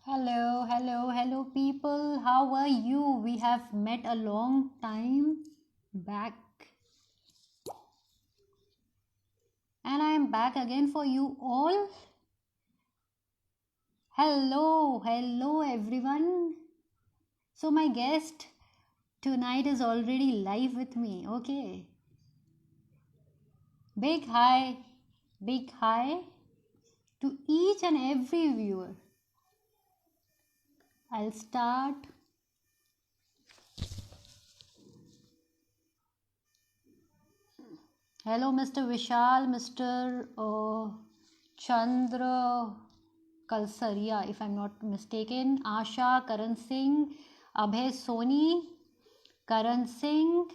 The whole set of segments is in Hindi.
Hello, hello, hello, people. How are you? We have met a long time back, and I am back again for you all. Hello, hello, everyone. So, my guest tonight is already live with me. Okay. Big big hi to each and every viewer. I'll start. Hello, Mr. Vishal, Mr. Chandra Kalsaria, if I'm not mistaken, Asha, Karan Singh, Abhay Soni, Karan Singh,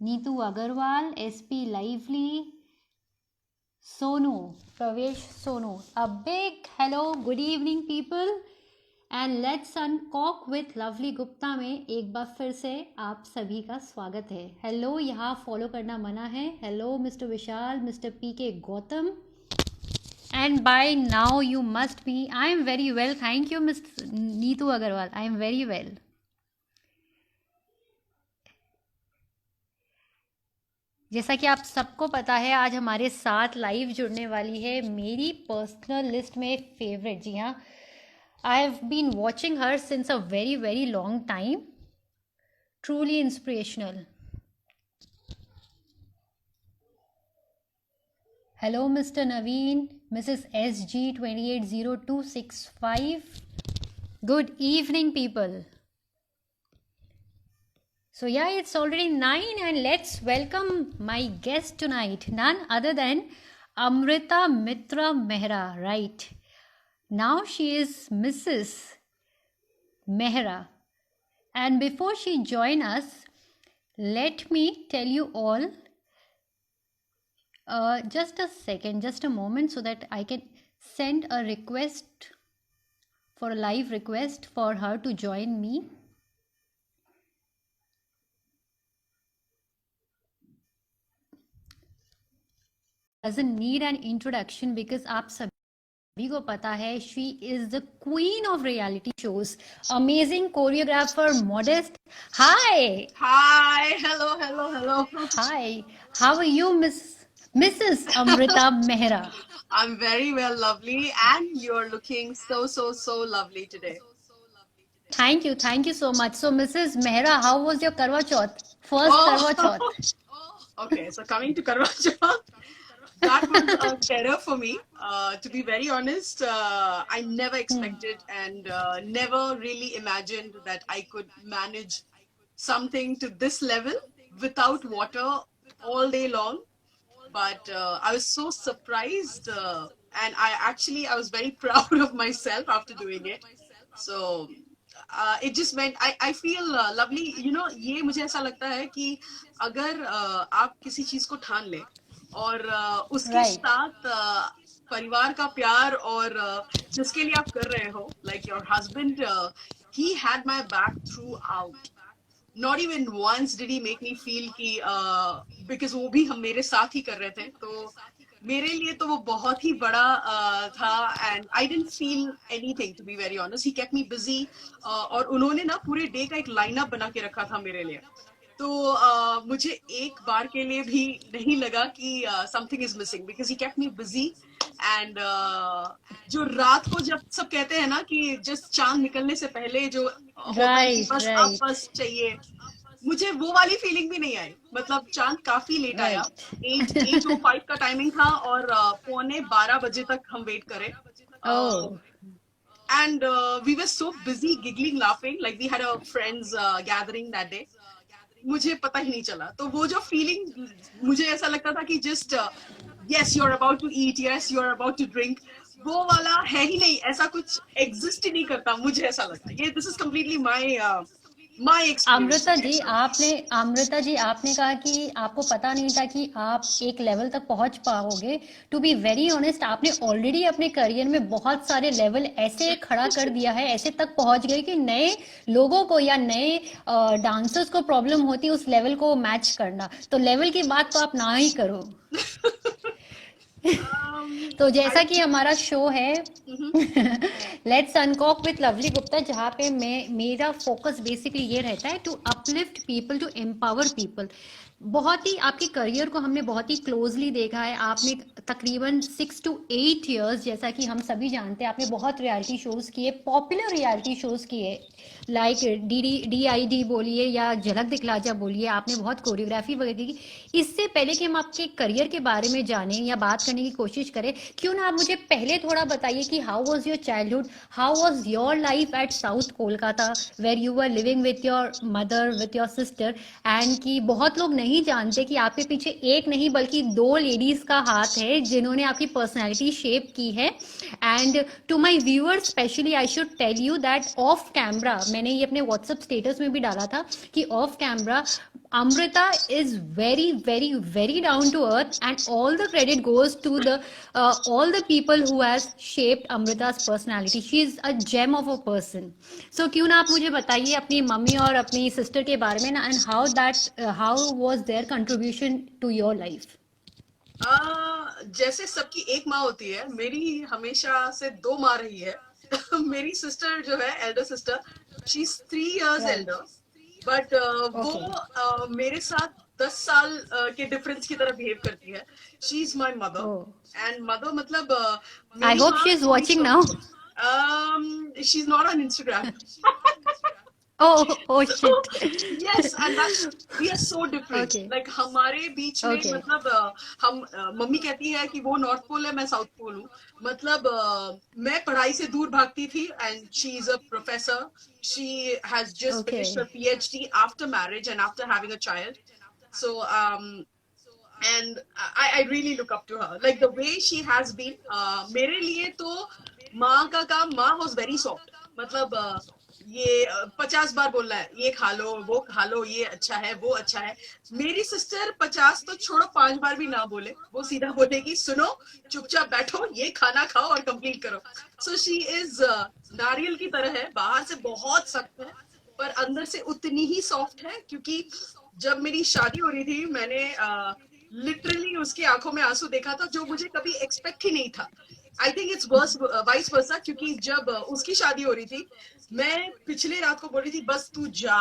Neetu Agarwal, SP Lively, Sonu, Pravesh Sonu. A big hello, good evening, people. And let's uncork with Lovely Gupta में एक बार फिर से आप सभी का स्वागत है. हेलो, यहाँ फॉलो करना मना है. Hello mister Vishal, mister P K Gautam, and by now you must be. I am very well, thank you mister Neetu Agrawal. I am very well. जैसा कि आप सबको पता है, आज हमारे साथ लाइव जुड़ने वाली है मेरी पर्सनल लिस्ट में फेवरेट. जी हाँ, I have been watching her since a very, very long time. Truly inspirational. Hello, Mr. Naveen, Mrs. SG280265. Good evening, people. So, yeah, it's already 9, and let's welcome my guest tonight, none other than Amrita Mitra Mehra, right? Now she is Mrs. Mehra. And before she join us, let me tell you all, just a second, just a moment, so that I can send a request for a live request for her to join me. Doesn't need an introduction because आप सभी को पता है, she is the queen of reality shows, amazing choreographer, modest. Hi. Hi. Hello. Hi. How are you, Mrs. Amrita Mehra? I'm very well, lovely, and you're looking so lovely today. Thank you so much. So, Mrs. Mehra, how was your Karwa Chauth? First Karwa Chauth. Okay, so coming to Karwa Chauth, that was a terror for me. To be very honest, I never expected and never really imagined that I could manage something to this level without water all day long. But I was so surprised, and I was very proud of myself after doing it. So it just meant I feel lovely. ये मुझे ऐसा लगता है कि अगर आप किसी चीज को ठान ले और उसके Right. साथ परिवार का प्यार और जिसके लिए आप कर रहे हो, like your husband, he had my back throughout. Not even once did he make me feel कि because वो भी हम मेरे साथ ही कर रहे थे, तो मेरे लिए तो वो बहुत ही बड़ा था. And I didn't feel anything, to be very honest. He kept me busy, और उन्होंने ना पूरे डे का एक लाइनअप बना के रखा था मेरे लिए. तो मुझे एक बार के लिए भी नहीं लगा कि something is missing, because he kept me busy. And जो रात को जब सब कहते हैं ना कि जस्ट चांद निकलने से पहले जो होता है कि बस अब Right. बस चाहिए, मुझे वो वाली फीलिंग भी नहीं आई. मतलब चांद काफी लेट आया. Right. 8:05 का टाइमिंग था और 11:15 बजे तक हम वेट करे. Oh. And we were so busy giggling, laughing, like we had a friends gathering that day. मुझे पता ही नहीं चला. तो वो जो फीलिंग, मुझे ऐसा लगता था कि just yes you are about to eat, yes you are about to drink, वो वाला है ही नहीं. ऐसा कुछ एग्जिस्ट ही नहीं करता, मुझे ऐसा लगता है. ये this is completely my experience. Amrita ji, आपने कहा कि आपको पता नहीं था कि आप एक लेवल तक पहुंच पाओगे. टू बी वेरी ऑनेस्ट, आपने ऑलरेडी अपने करियर में बहुत सारे लेवल ऐसे खड़ा कर दिया है, ऐसे तक पहुंच गए कि नए लोगों को या नए डांसर्स को प्रॉब्लम होती है उस लेवल को मैच करना. तो लेवल की बात तो आप ना ही करो. तो जैसा I कि हमारा शो है Mhm. Let's uncork with Lovely Gupta, जहाँ पे मेरा फोकस बेसिकली ये रहता है to uplift people, to empower people. बहुत ही आपके करियर को हमने बहुत ही क्लोजली देखा है। आपने तकरीबन 6 to 8 years, जैसा कि हम सभी जानते हैं, आपने बहुत रियलिटी शोज किए, पॉपुलर रियलिटी शोज किए, लाइक डी आई डी बोलिए या झलक दिखला जा बोलिए, आपने बहुत कोरियोग्राफी वगैरह की। इससे पहले कि हम आपके करियर के बारे में जानें या बात करने की कोशिश करें, क्यों ना आप मुझे पहले थोड़ा बताइए कि how was your childhood, how was your life at south Kolkata, where you were living with your mother, with your sister. And कि बहुत लोग नहीं जानते कि आपके पीछे एक नहीं बल्कि दो लेडीज का हाथ है जिन्होंने आपकी पर्सनैलिटी शेप की है। And to my viewers specially I should tell you that off camera, मैंने ये अपने व्हाट्सएप स्टेटस में भी डाला था कि of camera Amrita is very, very, very down to earth, and all the credit goes to the all the people who has shaped Amrita's personality. She is a gem of a person. So क्यों ना आप मुझे बताइए अपनी मम्मी और अपनी सिस्टर के बारे में ना, and how was their contribution to your life? जैसे सबकी एक माँ होती है, मेरी हमेशा से दो माँ रही है। मेरी सिस्टर जो है, Elder sister, she is 3 years Right. Elder, but वो Okay. मेरे साथ 10 साल के डिफरेंस की तरह बिहेव करती है। She is my Oh, mother, and mother मतलब I मेरी hope माँ she is थोड़ी watching now. Short. She is not on Instagram. Oh, oh So, shit. yes, and that's, we are so different. Okay. Like हमारे बीच में Okay. मतलब हम मम्मी कहती है कि वो नॉर्थ पोल है, मैं साउथ पोल हूँ। मतलब मैं पढ़ाई से दूर भागती थी, and she is a professor. She has just finished Okay. her PhD after marriage and after having a child. So and I really look up to her, like the way she has been. मेरे लिए तो माँ का काम, माँ was very soft। मतलब ये 50 बार बोलना है, ये खा लो, वो खा लो, ये अच्छा है, वो अच्छा है। मेरी सिस्टर 50 तो छोड़ो, 5 बार भी ना बोले, वो सीधा बोलेगी सुनो, चुपचाप बैठो, ये खाना खाओ और कंप्लीट करो। सो शी इज नारियल की तरह है, बाहर से बहुत सख्त है पर अंदर से उतनी ही सॉफ्ट है। क्योंकि जब मेरी शादी हो रही थी, मैंने लिटरली उसकी आंखों में आंसू देखा था, जो मुझे कभी एक्सपेक्ट ही नहीं था। I think it's verse vice versa, क्योंकि जब उसकी शादी हो रही थी, मैं पिछले रात को बोल रही थी बस तू जा,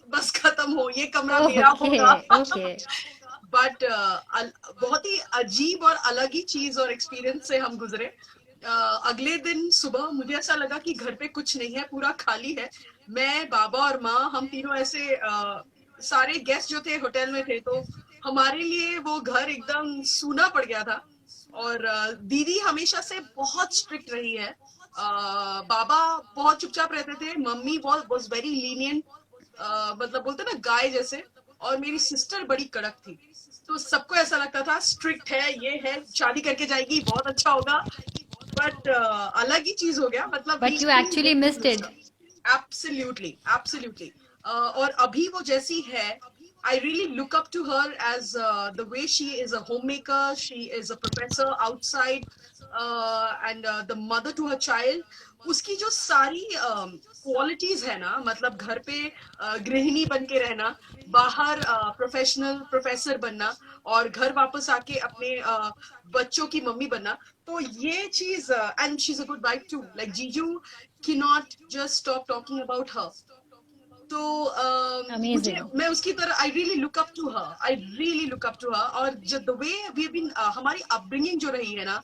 बस खत्म हो, ये कमरा मेरा होगा। Okay. Okay. बट बहुत ही अजीब और अलग ही चीज और एक्सपीरियंस से हम गुजरे। अगले दिन सुबह मुझे ऐसा लगा कि घर पे कुछ नहीं है, पूरा खाली है। मैं, बाबा और माँ, हम तीनों ऐसे सारे गेस्ट जो थे होटल में थे, तो हमारे लिए वो घर एकदम सूना पड़ गया था। और दीदी हमेशा से बहुत स्ट्रिक्ट रही है। बाबा बहुत चुपचाप रहते थे, मम्मी वॉज वेरी लीनियंट, मतलब बोलते ना गाय जैसे। और मेरी सिस्टर बड़ी कड़क थी, तो सबको ऐसा लगता था स्ट्रिक्ट है, ये है, शादी करके जाएगी, बहुत अच्छा होगा। बट अलग ही चीज हो गया, मतलब we But you actually actually went through missed good it. Stuff. Absolutely, absolutely. और अभी वो जैसी है, I really look up to her as the way she is a homemaker, she is a professor outside, and the mother to her child. उसकी जो सारी क्वालिटीज है ना, मतलब घर पे गृहिणी बन के रहना, बाहर प्रोफेशनल प्रोफेसर बनना, और घर वापस आके अपने बच्चों की मम्मी बनना। तो ये चीज, and she is a good wife too, like जीजू cannot just stop talking about her। तो मुझे, Amazing. मैं उसकी तरह, I really look up to her, I really look up to her. और जब द वे वी बीन, हमारी अपब्रिंगिंग जो रही है ना,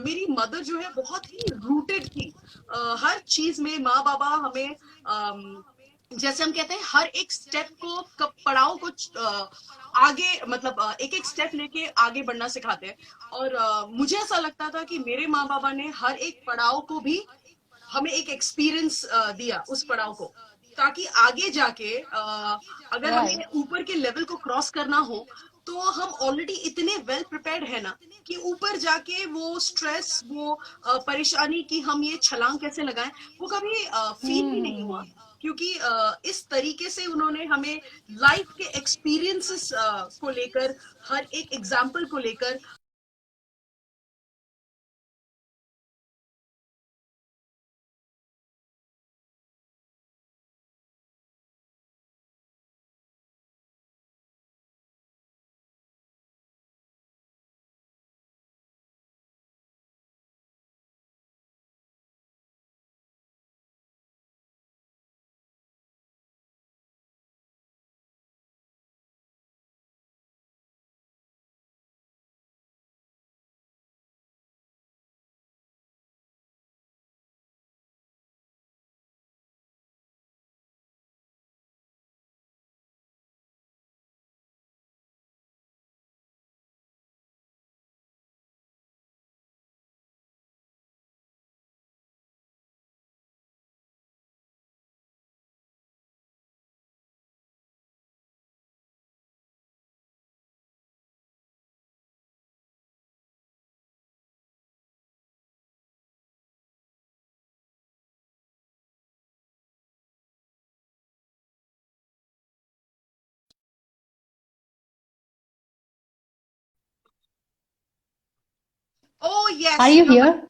मेरी मदर जो है बहुत ही रूटेड थी। हर चीज में माँ बाबा हमें जैसे हम कहते हैं, हर एक स्टेप को, पड़ाव को आगे, मतलब एक एक स्टेप लेके आगे बढ़ना सिखाते हैं। और मुझे ऐसा लगता था कि मेरे माँ बाबा ने हर एक पड़ाव को भी हमें एक एक्सपीरियंस दिया, उस पड़ाव को, ताकि आगे जाके अगर Right. हमें ऊपर के लेवल को क्रॉस करना हो, तो हम ऑलरेडी इतने वेल प्रिपेयर्ड है ना, कि ऊपर जाके वो स्ट्रेस, वो परेशानी कि हम ये छलांग कैसे लगाएं, वो कभी फील ही नहीं हुआ। Hmm. क्योंकि इस तरीके से उन्होंने हमें लाइफ के एक्सपीरियंसेस को लेकर, हर एक एग्जाम्पल को लेकर yes, Are you here?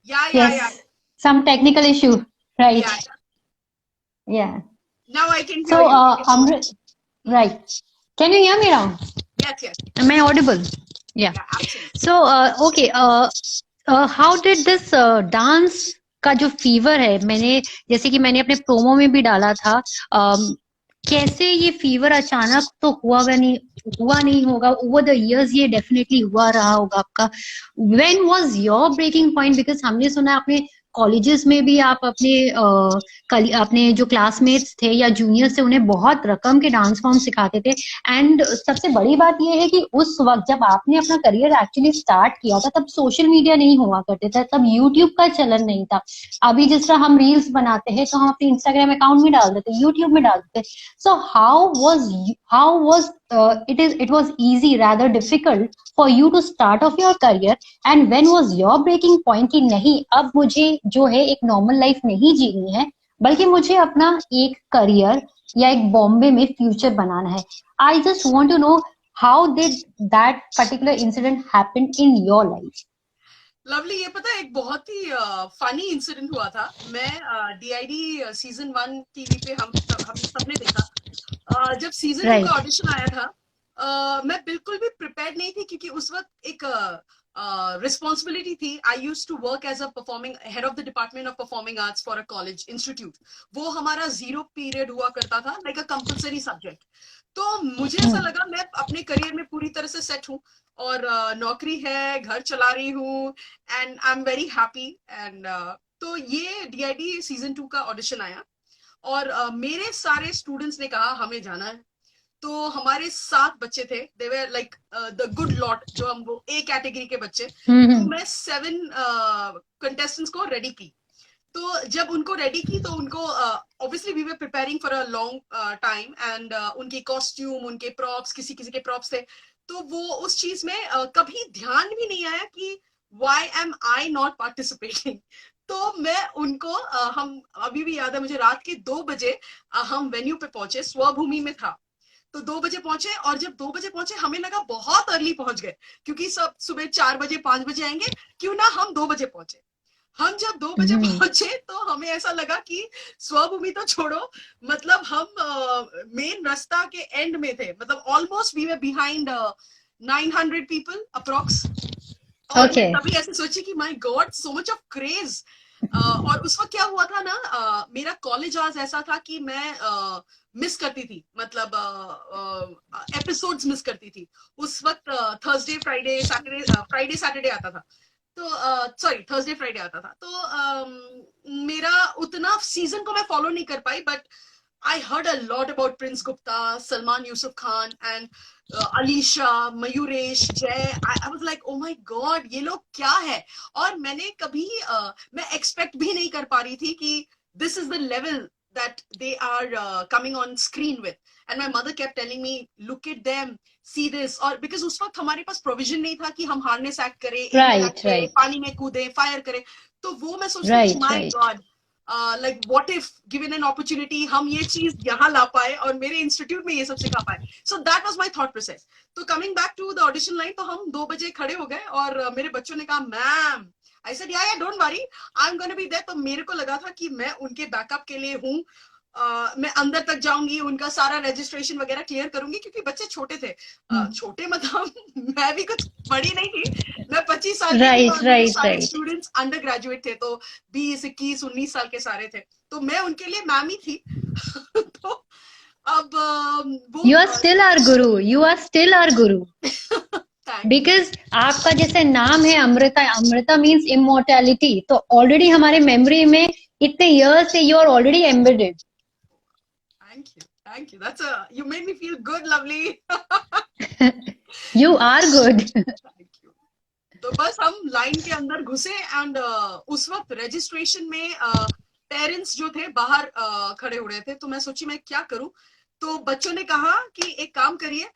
yeah. Yes. Some technical issue. Right. Yeah. Yeah. Now I can hear So, you. Amrit, right. Can you hear me now? Yes. Am I audible? Yeah. Yeah, absolutely. So, okay. How did this dance का जो फीवर है, मैंने जैसे कि मैंने अपने प्रोमो में भी डाला था, कैसे ये फीवर अचानक तो हुआ नहीं होगा, ओवर द इयर्स ये डेफिनेटली हुआ रहा होगा आपका. When was your breaking point? Because हमने सुना अपने कॉलेजेस में भी आप अपने जो क्लासमेट्स थे या जूनियर्स थे उन्हें बहुत रकम के डांस फॉर्म सिखाते थे. एंड सबसे बड़ी बात यह है कि उस वक्त जब आपने अपना करियर एक्चुअली स्टार्ट किया था तब सोशल मीडिया नहीं हुआ करते थे, तब यूट्यूब का चलन नहीं था. अभी जिस तरह हम रील्स बनाते हैं तो हम अपने इंस्टाग्राम अकाउंट में डाल देते, यूट्यूब में डाल देते. So how was it was easy rather difficult for you to start off your career, and when was your breaking point कि नहीं अब मुझे जो है एक नॉर्मल लाइफ नहीं जीनी है बल्कि मुझे अपना एक करियर या एक बॉम्बे में फ्यूचर बनाना है. I just want to know how did that particular incident happen in your life? Lovely, ये पता है एक बहुत ही फनी इंसिडेंट हुआ था. मैं डीआईडी सीजन 1 टीवी पे हम सबने देखा. जब सीजन 2 का ऑडिशन आया था, मैं बिल्कुल भी प्रिपेयर्ड नहीं थी क्योंकि उस वक्त एक रिस्पॉन्सिबिलिटी थी. I used to work as a performing head of the department of performing arts for a college institute. वो हमारा 0 पीरियड हुआ करता था, लाइक अ कंपल्सरी सब्जेक्ट. तो मुझे ऐसा लगा मैं अपने करियर में पूरी तरह से सेट हूँ और नौकरी है, घर चला रही हूँ, and I am very happy. And तो ये डीआईडी सीजन 2 का ऑडिशन आया और मेरे सारे स्टूडेंट्स ने कहा हमें जाना है. तो हमारे 7 बच्चे थे. They were like the good lot, जो हम वो ए कैटेगरी के बच्चे. तो मैं 7 कंटेस्टेंट्स को रेडी की. तो जब उनको रेडी की तो उनको obviously we were preparing for a long time, and उनके कॉस्ट्यूम, उनके प्रॉप्स, किसी किसी के प्रॉप्स थे. तो वो उस चीज में कभी ध्यान भी नहीं आया कि why am I not participating. तो मैं उनको हम अभी भी याद है मुझे, रात के 2 बजे हम वेन्यू पे पहुंचे. स्वभूमि में था. तो 2 बजे पहुंचे, और जब 2 बजे पहुंचे हमें लगा बहुत अर्ली पहुंच गए क्योंकि सब सुबह 4 बजे 5 बजे आएंगे, क्यों ना हम 2 बजे पहुंचे. हम जब 2 बजे पहुंचे तो हमें ऐसा लगा कि स्वभूमि तो छोड़ो, मतलब हम मेन रास्ता के एंड में थे. मतलब almost we were behind 900 people approx. और मैं तभी ऐसे सोची कि my god, so much of craze. और उस वक्त क्या हुआ था ना, मेरा कॉलेज आज ऐसा था कि मैं मिस करती थी, मतलब एपिसोड्स मिस करती थी. उस वक्त थर्सडे फ्राइडे सैटरडे आता था. तो सॉरी, थर्सडे फ्राइडे आता था. तो मेरा उतना सीजन को मैं फॉलो नहीं कर पाई, but I heard a lot about Prince Gupta, Salman Yusuf Khan, and Alisha, Mayuresh, Jay. I was like, oh my God, ये लोग क्या है. और मैंने कभी मैं एक्सपेक्ट भी नहीं कर पा रही थी कि this is the level that they are coming on screen with. And my mother kept telling me, look at them, see this. और because उस वक्त हमारे पास प्रोविजन नहीं था कि हम हार्नेस एक्ट करें, पानी में कूदें, फायर करें. तो वो मैं सोचती थी, my God, like what if given an opportunity हम ये चीज यहाँ ला पाए और मेरे इंस्टीट्यूट में ये सब सिखा पाए. So that was my thought process. तो coming back to the audition line, तो हम 2 बजे खड़े हो गए और मेरे बच्चों ने कहा ma'am. I said yeah, don't worry, I'm gonna be there. तो मेरे को लगा था कि मैं उनके बैकअप के लिए हूँ. मैं अंदर तक जाऊंगी, उनका सारा रजिस्ट्रेशन वगैरह क्लियर करूंगी क्योंकि बच्चे छोटे थे. छोटे मतलब मैं भी कुछ बड़ी नहीं थी, मैं 25 साल की थी और मेरे सारे स्टूडेंट्स अंडर ग्रेजुएट थे, तो 20, 21, 19 साल के सारे थे. तो मैं उनके लिए मैम ही थी. तो अब you are still our guru, you are still our guru. Because आपका जैसे नाम है अमृता, अमृता मीन्स इमोर्टैलिटी. तो ऑलरेडी हमारे मेमोरी में इतने ईयर्स से you are already embedded. Thank you. You made me feel good, lovely. You are good. Thank you. तो बस हम लाइन के अंदर घुसे एंड उस वक्त रजिस्ट्रेशन में पेरेंट्स जो थे बाहर खड़े हो रहे थे. तो मैं सोची मैं क्या करूं. तो बच्चों ने कहा कि एक काम करिए,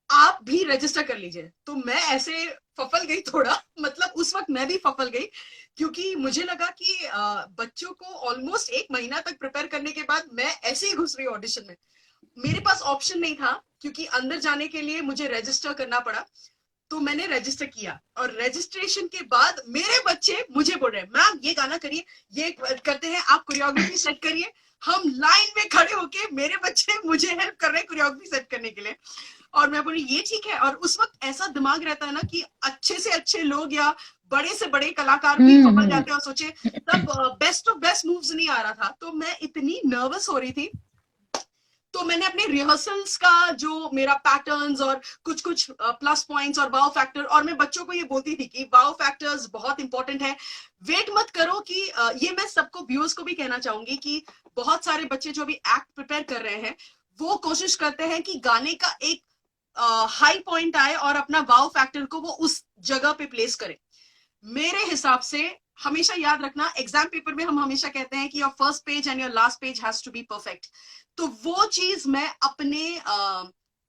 आप भी रजिस्टर कर लीजिए. तो मैं ऐसे फफल गई थोड़ा, मतलब उस वक्त मैं भी फफल गई क्योंकि मुझे लगा कि बच्चों को ऑलमोस्ट 1 महीना तक प्रिपेयर करने के बाद मैं ऐसे ही घुस रही ऑडिशन में. मेरे पास ऑप्शन नहीं था क्योंकि अंदर जाने के लिए मुझे रजिस्टर करना पड़ा. तो मैंने रजिस्टर किया, और रजिस्ट्रेशन के बाद मेरे बच्चे मुझे बोल रहे हैं, मैम ये गाना करिए, ये करते हैं, आप कोरियोग्राफी सेट करिए। हम लाइन में खड़े होके, मेरे बच्चे मुझे हेल्प कर रहे हैं कोरियोग्राफी सेट करने के लिए, और मैं बोली ये ठीक है। और उस वक्त ऐसा दिमाग रहता है ना कि अच्छे से अच्छे लोग या बड़े से बड़े कलाकार भी फंस जाते हैं, और सोचे तब बेस्ट ऑफ बेस्ट मूव्स नहीं आ रहा था, तो मैं इतनी नर्वस हो रही थी। तो मैंने अपने रिहर्सल्स का जो मेरा पैटर्न्स और कुछ कुछ प्लस पॉइंट्स और वाव फैक्टर, और मैं बच्चों को ये बोलती थी कि वाव फैक्टर्स बहुत इंपॉर्टेंट है, वेट मत करो कि ये मैं सबको व्यूअर्स को भी कहना चाहूंगी कि बहुत सारे बच्चे जो अभी एक्ट प्रिपेयर कर रहे हैं वो कोशिश करते हैं कि गाने का एक हाई पॉइंट आए और अपना वाव फैक्टर को वो उस जगह पे प्लेस करे। मेरे हिसाब से हमेशा याद रखना, एग्जाम पेपर में हम हमेशा कहते हैं कि your first page and your last page has to be perfect. तो वो चीज मैं अपने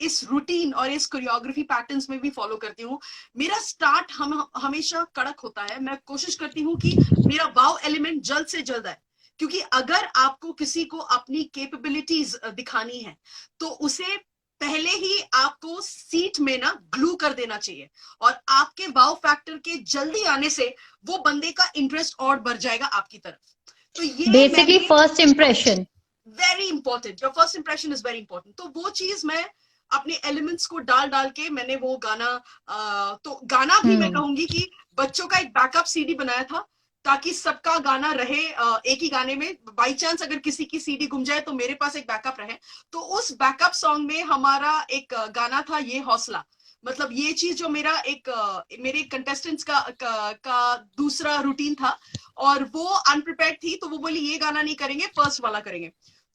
इस रूटीन और इस कोरियोग्राफी पैटर्न्स में भी फॉलो करती हूँ। मेरा स्टार्ट हमेशा कड़क होता है, मैं कोशिश करती हूँ कि मेरा वाव एलिमेंट जल्द से जल्द आए, क्योंकि अगर आपको किसी को अपनी कैपेबिलिटीज दिखानी है तो उसे पहले ही आपको सीट में ना ग्लू कर देना चाहिए, और आपके वाव फैक्टर के जल्दी आने से वो बंदे का इंटरेस्ट और बढ़ जाएगा आपकी तरफ। तो ये basically first impression very important, your first impression is very important. तो वो चीज मैं अपने एलिमेंट्स को डाल डाल के मैंने वो गाना तो गाना भी मैं कहूंगी कि बच्चों का एक बैकअप सीडी बनाया था, ताकि सबका गाना रहे एक ही गाने में। बाई चांस अगर किसी की सीडी गुम जाए तो मेरे पास एक बैकअप रहे। तो उस बैकअप सॉन्ग में हमारा एक गाना था ये हौसला, मतलब ये चीज जो मेरा एक मेरे कंटेस्टेंट्स का दूसरा रूटीन था, और वो अनप्रिपेयर्ड थी, तो वो बोली ये गाना नहीं करेंगे, फर्स्ट वाला करेंगे।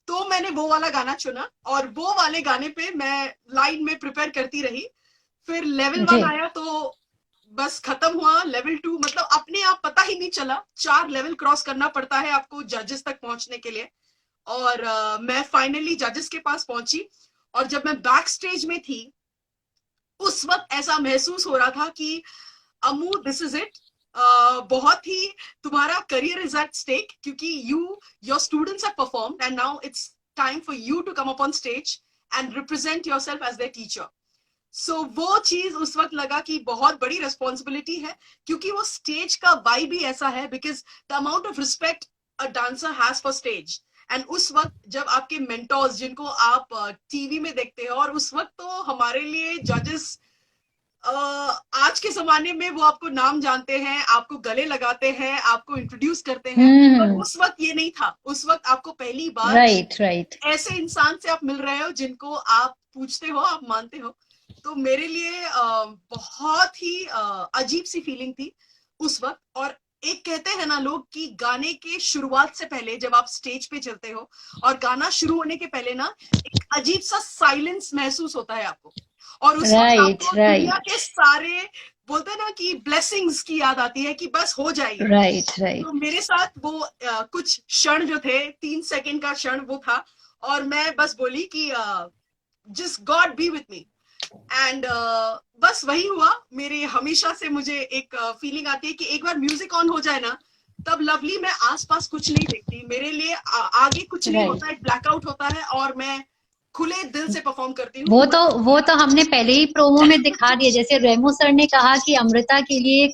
तो मैंने वो वाला गाना चुना, और वो वाले गाने पे मैं लाइन में प्रिपेयर करती रही। फिर लेवल 1 आया तो बस खत्म हुआ। लेवल 2 मतलब अपने आप पता ही नहीं चला, 4 लेवल क्रॉस करना पड़ता है आपको जजेस तक पहुंचने के लिए। और मैं फाइनली जजेस के पास पहुंची, और जब मैं बैक स्टेज में थी उस वक्त ऐसा महसूस हो रहा था कि अमू दिस इज इट, बहुत ही तुम्हारा करियर इज एट स्टेक, क्योंकि your students have performed and now it's time for you to come up on stage and represent yourself as their teacher. So वो चीज उस वक्त लगा कि बहुत बड़ी रिस्पॉन्सिबिलिटी है, क्योंकि वो स्टेज का वाइब भी ऐसा है, because the amount of respect a dancer has for stage. And उस वक्त जब आपके मेंटोर्स जिनको आप टीवी में देखते हो, और उस वक्त तो हमारे लिए जजेस आज के जमाने में वो आपको नाम जानते हैं, आपको गले लगाते हैं, आपको इंट्रोड्यूस करते हैं, पर उस वक्त ये नहीं था। उस वक्त आपको पहली बार राइट ऐसे इंसान से आप मिल रहे हो जिनको आप पूछते हो, आप मानते हो। तो मेरे लिए बहुत ही अजीब सी फीलिंग थी उस वक्त। और एक कहते हैं ना लोग कि गाने के शुरुआत से पहले जब आप स्टेज पे चलते हो और गाना शुरू होने के पहले ना एक अजीब सा साइलेंस महसूस होता है आपको, और उस वक्त आपको दुनिया के सारे बोलते हैं ना कि ब्लेसिंग्स की याद आती है कि बस हो जाएगी। राइट तो मेरे साथ वो कुछ क्षण जो थे, 3 सेकंड का क्षण वो था, और मैं बस बोली कि just God B with me. And बस वही हुआ। मेरे हमेशा से मुझे एक फीलिंग आती है कि एक बार म्यूजिक ऑन हो जाए ना, तब लवली मैं आसपास कुछ नहीं देखती, मेरे लिए आगे कुछ नहीं होता है, ब्लैकआउट होता है, और मैं खुले दिल से परफॉर्म करती हूँ। वो तो हमने पहले ही प्रोमो में दिखा दिया। जैसे रेमो सर ने कहा कि अमृता के लिए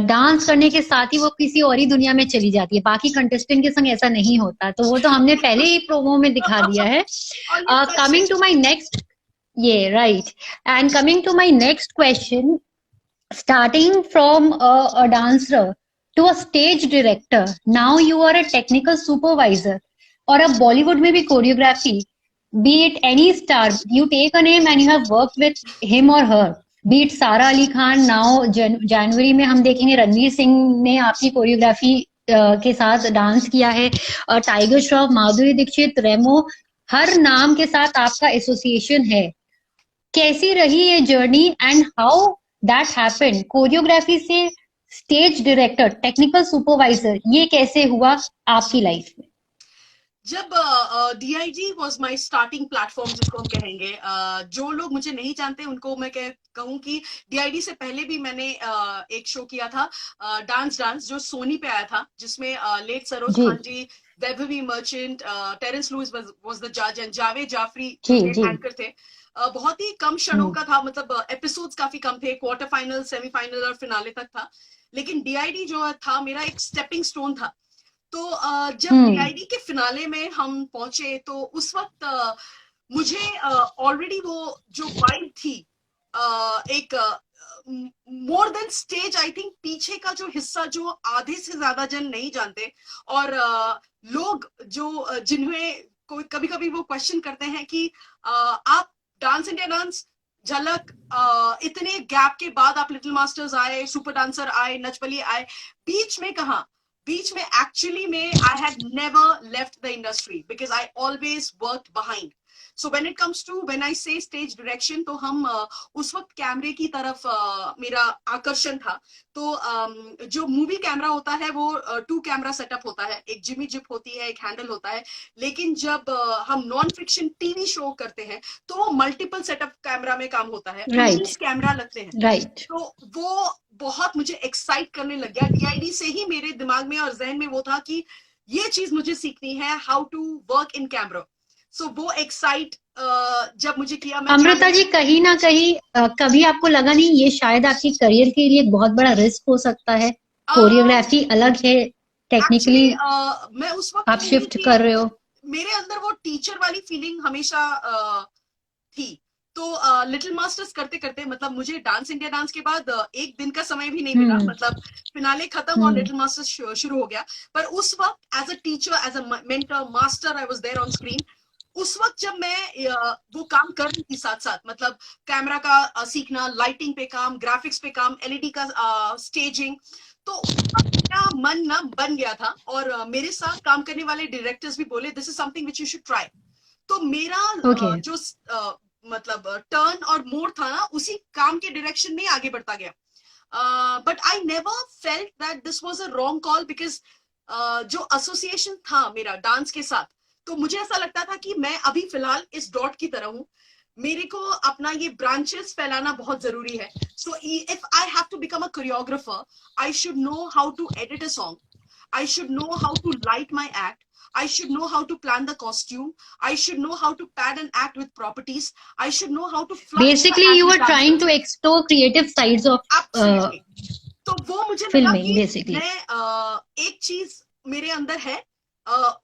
डांस करने के साथ ही वो किसी और ही दुनिया में चली जाती है, बाकी कंटेस्टेंट के संग ऐसा नहीं होता। तो वो तो हमने पहले ही प्रोमो में दिखा दिया है। Coming to my next right. And coming to my next question, starting from a dancer to a stage director, now you are a technical supervisor, or a Bollywood में भी choreography, be it any star, you take a name and you have worked with him or her, be it सारा अली खान, now जनवरी में हम देखेंगे रणवीर सिंह ने आपकी कोरियोग्राफी के साथ डांस किया है, टाइगर श्रॉफ, माधुरी दीक्षित, रेमो, हर नाम के साथ आपका एसोसिएशन है। कैसी रही ये journey and how that happened? Choreography से स्टेज डायरेक्टर, टेक्निकल सुपरवाइजर, ये कैसे हुआ आपकी लाइफ में? जब DIG was my starting platform जिसको हम कहेंगे, जो लोग मुझे नहीं जानते उनको मैं कहूँ कि DID से पहले भी मैंने एक शो किया था, डांस जो सोनी पे आया था, जिसमें late Saroj Khan ji, Vaibhavi Merchant, Terence Lewis was the judge and Javed Jaffrey ji ji anchor थे। बहुत ही कम क्षणों का था, मतलब एपिसोड्स काफी कम थे, क्वार्टर फाइनल, सेमीफाइनल और फिनाले तक था। लेकिन डीआईडी जो था मेरा एक स्टेपिंग स्टोन था। तो जब डीआईडी के फिनाले में हम पहुंचे तो उस वक्त मुझे ऑलरेडी वो जो वाइब थी, एक more than stage, I think पीछे का जो हिस्सा जो आधे से ज्यादा जन नहीं जानते, और लोग जो जिन्हें कभी कभी वो क्वेश्चन करते हैं कि आप डांस इंडिया डांस झलक इतने गैप के बाद आप लिटिल मास्टर्स आए, सुपर डांसर आए, नच बलिए आए, बीच में कहा? बीच में एक्चुअली में I had never left the industry because I always worked behind. So when it comes to when I say stage direction, तो हम उस वक्त कैमरे की तरफ मेरा आकर्षण था। तो जो मूवी कैमरा होता है वो 2 कैमरा सेटअप होता है, एक जिमी जिप होती है, एक हैंडल होता है। लेकिन जब हम नॉन फिक्शन टीवी शो करते हैं तो मल्टीपल सेटअप कैमरा में काम होता है, 19 कैमरा लगते हैं। तो वो बहुत मुझे एक्साइट करने लग गया। डीआईडी से ही मेरे दिमाग में और जहन में वो था कि ये चीज मुझे सीखनी है, how to work in camera. So वो एक्साइट जब मुझे किया, अमृता जी कहीं ना कहीं कभी आपको लगा नहीं ये शायद आपके करियर के लिए एक बहुत बड़ा रिस्क हो सकता है? कोरियोग्राफी अलग है, टेक्निकली मैं उस वक्त आप शिफ्ट कर रहे हो। मेरे अंदर वो टीचर वाली फीलिंग हमेशा थी। तो लिटिल मास्टर्स करते करते, मतलब मुझे डांस इंडिया डांस के बाद एक दिन का समय भी नहीं मिला, मतलब फिनाले खत्म और लिटिल मास्टर्स शुरू हो गया। पर उस वक्त as a teacher, as a mentor, master, I was there on screen. उस वक्त जब मैं वो काम कर रही थी साथ साथ, मतलब कैमरा का सीखना, लाइटिंग पे काम, ग्राफिक्स पे काम, एलईडी का स्टेजिंग, तो मेरा मन ना बन गया था। और मेरे साथ काम करने वाले डायरेक्टर्स भी बोले this is something which you should try. तो मेरा जो मतलब टर्न और मोड़ था ना, उसी काम के डायरेक्शन में आगे बढ़ता गया। But I never felt that this was a wrong call, because जो एसोसिएशन था मेरा डांस के साथ, तो मुझे ऐसा लगता था कि मैं अभी फिलहाल इस डॉट की तरह हूँ, मेरे को अपना ये ब्रांचेस फैलाना बहुत जरूरी है। So if I have to become a choreographer, I should know how to edit a song, I should know how to light my act, I should know how to plan the costume, I should know how to pad an act with properties, I should know how to basically you are trying to explore creative sides of absolutely। तो वो मुझे लगा कि basically मैं एक चीज मेरे अंदर है,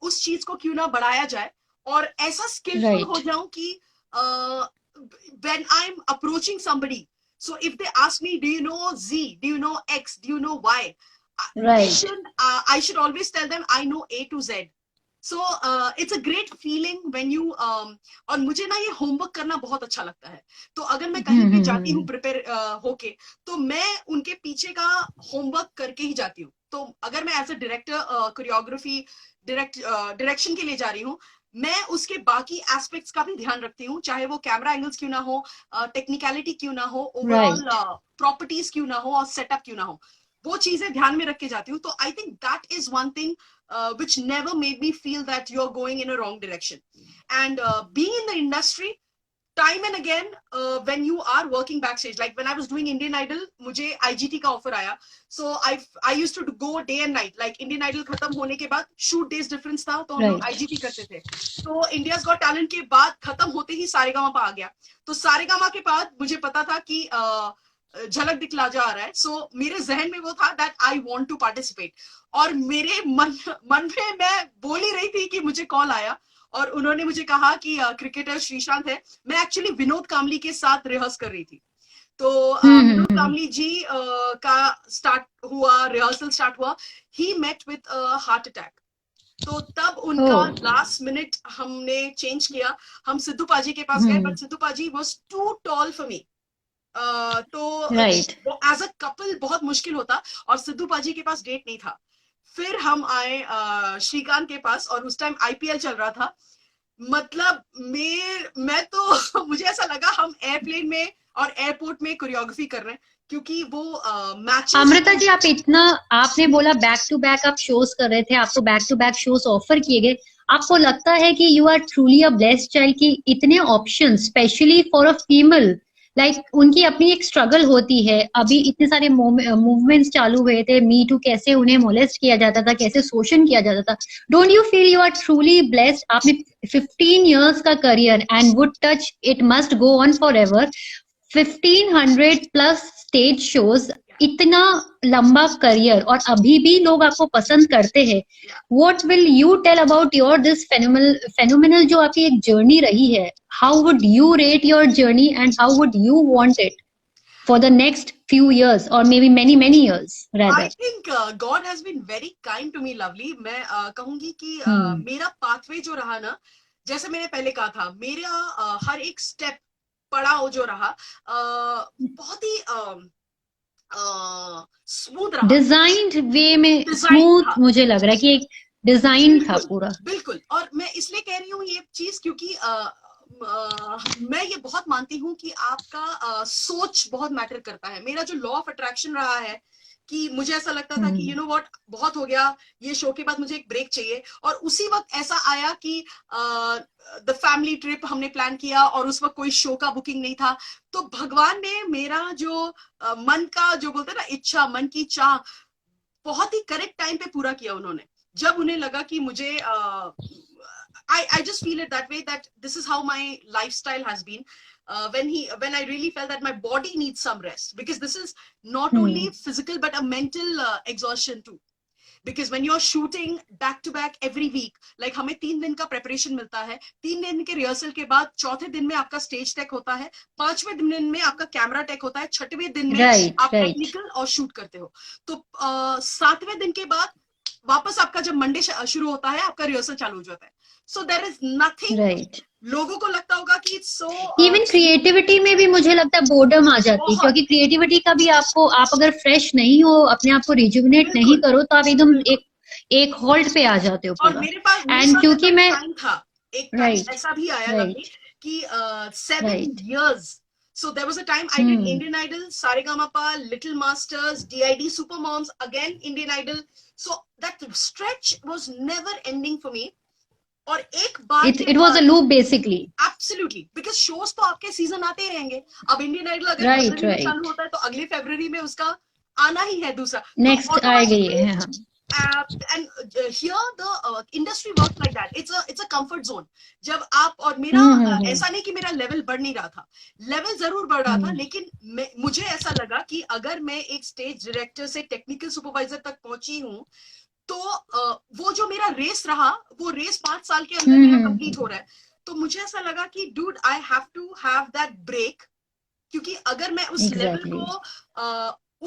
उस चीज को क्यों ना बढ़ाया जाए और ऐसा स्किलफुल हो जाऊं कि when I'm approaching somebody, so if they ask me do you know Z, do you know X, do you know Y, I should always tell them I know A to Z. So it's a great feeling when you और मुझे ना ये होमवर्क करना बहुत अच्छा लगता है। तो अगर मैं कहीं पे जाती हूँ प्रिपेयर होके, तो मैं उनके पीछे का होमवर्क करके ही जाती हूँ। तो अगर मैं as a director choreography direction के लिए जा रही हूँ, मैं उसके बाकी एस्पेक्ट्स का भी ध्यान रखती हूँ, चाहे वो कैमरा एंगल्स क्यों ना हो, टेक्निकलिटी क्यों ना हो, ओवरऑल प्रॉपर्टीज क्यों ना हो और सेटअप क्यों ना हो, वो चीजें ध्यान में रख के जाती हूँ। तो I think that is one thing which never made me feel that you're going in a wrong direction. And being in the industry, time and again, when you are working backstage, like when I was doing Indian Idol, मुझे IGT का ऑफर आया, so I used to go day and night, like Indian Idol खत्म होने के बाद shoot days difference था, तो हम लोग IGT करते थे। तो India's Got Talent के बाद खत्म होते ही सारेगामा आ गया, तो सारेगामा के बाद मुझे पता था कि झलक दिखला जा रहा है। सो मेरे जहन में वो था that I want to participate, और मेरे मन में मैं बोल ही रही थी कि मुझे कॉल आया और उन्होंने मुझे कहा कि क्रिकेटर श्रीशांत है। मैं एक्चुअली विनोद कामली के साथ रिहर्स कर रही थी, तो विनोद कामली जी का रिहर्सल स्टार्ट हुआ, he met with heart attack. तो तब उनका लास्ट मिनट हमने चेंज किया, हम सिद्धू पाजी के पास गए, but Sidhu paaji was too tall for me. तो एज अ कपल बहुत मुश्किल होता, और सिद्धू पाजी के पास डेट नहीं था। फिर हम आए श्रीकांत के पास, और उस टाइम आईपीएल चल रहा था। मतलब मैं तो मुझे ऐसा लगा हम एयरप्लेन में और एयरपोर्ट में कोरियोग्राफी कर रहे हैं, क्योंकि वो मैच। अमृता जी आप इतना, आपने बोला बैक टू बैक आप शोज कर रहे थे, आपको back to back shows offer किए गए, आपको लगता है कि you are truly a blessed child कि इतने option specially for a female like उनकी अपनी एक स्ट्रगल होती है। अभी इतने सारे मूवमेंट्स चालू हुए थे, मी टू, कैसे उन्हें मोलेस्ट किया जाता था, कैसे शोषण किया जाता था। Don't you feel you are truly blessed? आपने 15 years का career and wood touch it must go on for ever, 1500+ stage shows, इतना लंबा करियर, और अभी भी लोग आपको पसंद करते हैं। What will you tell about your this phenomenal जो आपकी एक जर्नी रही है? How would you rate your journey and how would you want it for the next few years or maybe many years rather? I think God has been very kind to me, Lovely. मैं कहूंगी कि मेरा पाथवे जो रहा ना, जैसे मैंने पहले कहा था, मेरा हर एक स्टेप पड़ाव जो रहा बहुत ही स्मूथ रहा, डिजाइंड वे में स्मूथ, मुझे लग रहा है कि एक डिजाइन था पूरा। बिल्कुल। और मैं इसलिए कह रही हूँ ये चीज क्योंकि मैं ये बहुत मानती हूँ कि आपका सोच बहुत मैटर करता है। मेरा जो लॉ ऑफ अट्रैक्शन रहा है कि मुझे ऐसा लगता था कि यू नो व्हाट, बहुत हो गया, ये शो के बाद मुझे एक ब्रेक चाहिए। और उसी वक्त ऐसा आया कि द फैमिली ट्रिप हमने प्लान किया और उस वक्त कोई शो का बुकिंग नहीं था। तो भगवान ने मेरा जो मन का, जो बोलते हैं ना, इच्छा, मन की चाह, बहुत ही करेक्ट टाइम पे पूरा किया उन्होंने। जब उन्हें लगा कि मुझे I just feel it that way, that this is how my lifestyle has been. When I really felt that my body needs some rest, because this is not only physical but a mental exhaustion too. Because when you're shooting back to back every week, like हमें 3 दिन का preparation मिलता है, 3 दिन के रिहर्सल के बाद चौथे दिन में आपका स्टेज टेक होता है, 5वें दिन में आपका कैमरा टेक होता है, 6वें दिन में आप टेक्निकल और शूट करते हो। तो 7वें दिन के बाद वापस आपका जब मंडे शुरू होता है, आपका रिहर्सल चालू हो जाता है। So there is nothing, लोगों को लगता होगा कि it's so इवन क्रिएटिविटी में भी मुझे लगता है बोर्डम आ जाती है, क्योंकि क्रिएटिविटी का भी आपको, आप अगर फ्रेश नहीं हो, अपने आप को रिजुविनेट नहीं करो, तो आप एकदम एक होल्ड पे आ जाते हो पूरा। और मेरे पास एंड क्योंकि मैं था, एक टाइम ऐसा भी आया कि 7 years. So there was a time I did Indian Idol, Saregama, Little Masters, DID Super Moms, again Indian Idol. So that stretch was never ending for me. और एक बार it was a loop basically. Absolutely, because shows तो आपके सीजन आते ही रहेंगे। अब इंडियन आइडल अगर फरवरी में चालू होता है तो अगले फरवरी में उसका आना ही है दूसरा, नेक्स्ट आएगा। And here the industry works like that. It's a comfort zone. जब आप, और मेरा ऐसा नहीं कि मेरा लेवल बढ़ नहीं रहा था, लेवल जरूर बढ़ रहा था, लेकिन मुझे ऐसा लगा कि अगर मैं एक स्टेज डायरेक्टर से टेक्निकल सुपरवाइजर तक पहुंची हूँ, तो वो जो मेरा रेस रहा, वो रेस 5 साल के अंदर मेरा कंप्लीट हो रहा है। तो मुझे ऐसा लगा कि dude, I have to have that break, क्योंकि अगर मैं उस लेवल को,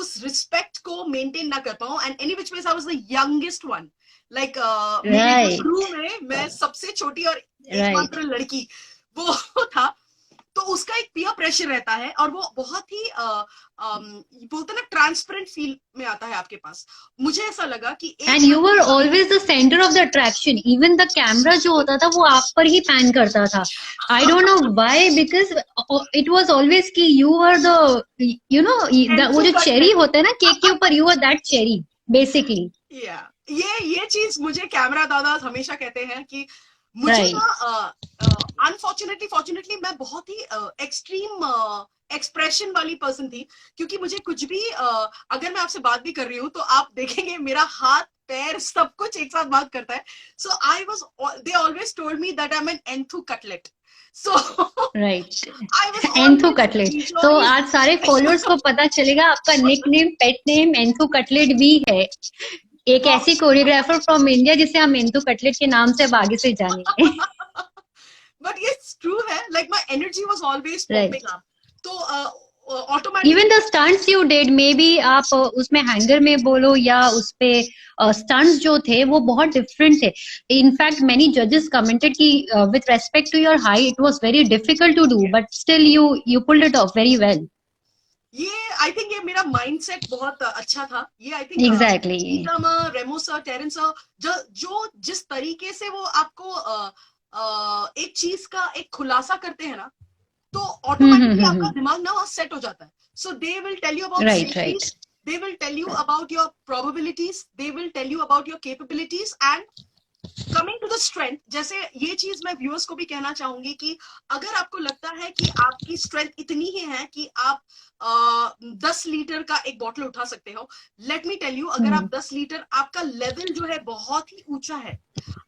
उस रिस्पेक्ट को मेंटेन ना कर पाऊं, and any which ways I was the youngest one, like मेरे क्रू में मैं सबसे छोटी और एकमात्र लड़की वो था। तो उसका एक पीयर प्रेशर रहता है, और वो बहुत ही बोलते ना, ट्रांसपेरेंट फील में आता है आपके पास। मुझे ऐसा लगा कि and you were always the centre of the attraction. Even the camera जो होता था वो आप पर ही पैन करता था। I don't know why, because it was always कि you were the, you know, वो जो चेरी होता है ना केक के ऊपर, you were that cherry basically. ये चीज मुझे कैमरा दादा हमेशा कहते हैं कि मुझे अनफॉर्चुनेटली, फॉर्चुनेटली मैं बहुत ही एक्सट्रीम एक्सप्रेशन वाली पर्सन थी, क्योंकि मुझे कुछ भी, अगर मैं आपसे बात भी कर रही हूँ तो आप देखेंगे मेरा हाथ पैर सब कुछ एक साथ बात करता है। So I was, they always told me that I am an enthu cutlet. So right, enthu cutlet. तो आज सारे फॉलोअर्स को पता चलेगा आपका nickname, pet name enthu cutlet भी है। एक ऐसी कोरियोग्राफर फ्रॉम इंडिया जिसे हम एंथू कटलेट के नाम से अब आगे से जानेंगे। बट ये ट्रू है, like my energy was always popping up. तो automatic even the stunts you did, maybe आप उसमें हैंगर में बोलो या उस पे स्टंट्स जो थे वो बहुत डिफरेंट थे। इनफैक्ट मेनी जजेस कमेंटेड कि with respect to your height it was very difficult to do, but still you pulled it off very well. ये आई थिंक ये मेरा माइंडसेट बहुत अच्छा था। ये I think exactly Remo sir, Terence sir, जो जिस तरीके से वो आपको एक चीज का एक खुलासा करते हैं ना, तो ऑटोमेटिकली आपका दिमाग ना सेट हो जाता है। So they will tell you about safety, they will tell you about your probabilities, they will tell you about your capabilities, and coming to the strength, जैसे ये चीज मैं व्यूअर्स को भी कहना चाहूंगी कि अगर आपको लगता है कि आपकी स्ट्रेंथ इतनी ही है कि आप 10 लीटर का एक बॉटल उठा सकते हो, लेट मी टेल यू, अगर आप 10 लीटर, आपका लेवल जो है बहुत ही ऊंचा है,